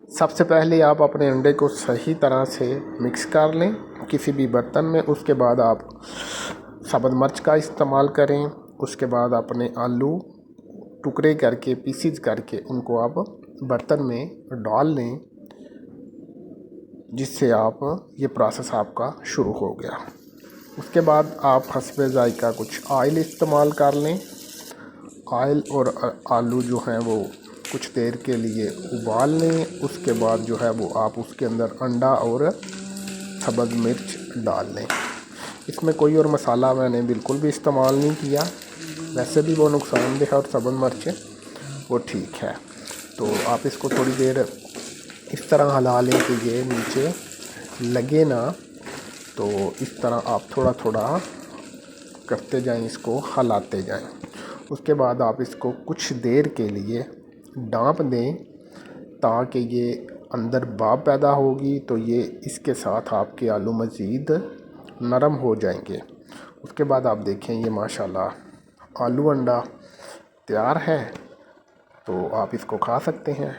सबसे पहले आप अपने अंडे को सही तरह से मिक्स कर लें किसी भी बर्तन में। उसके बाद आप सब्ज़ मिर्च का इस्तेमाल करें। उसके बाद अपने आलू टुकड़े करके पीसीज करके उनको आप बर्तन में डाल लें, जिससे आप ये प्रोसेस आपका शुरू हो गया। उसके बाद आप हस्बे ज़ायका कुछ ऑयल इस्तेमाल कर लें। ऑयल और आलू जो हैं वो कुछ देर के लिए उबाल लें। उसके बाद जो है वो आप उसके अंदर अंडा और सब्ज़ मिर्च डाल लें। इसमें कोई और मसाला मैंने बिल्कुल भी इस्तेमाल नहीं किया, वैसे भी वो नुकसानदेह है और सब्ज़ मिर्च वो ठीक है। तो आप इसको थोड़ी देर इस तरह हिला लें कि ये नीचे लगे ना। तो इस तरह आप थोड़ा थोड़ा करते जाएं, इसको हिलाते जाएं। उसके बाद आप इसको कुछ देर के लिए ढाँप दें ताकि ये अंदर भाप पैदा होगी, तो ये इसके साथ आपके आलू मज़ीद नरम हो जाएंगे। उसके बाद आप देखें ये माशाल्लाह आलू अंडा तैयार है, तो आप इसको खा सकते हैं।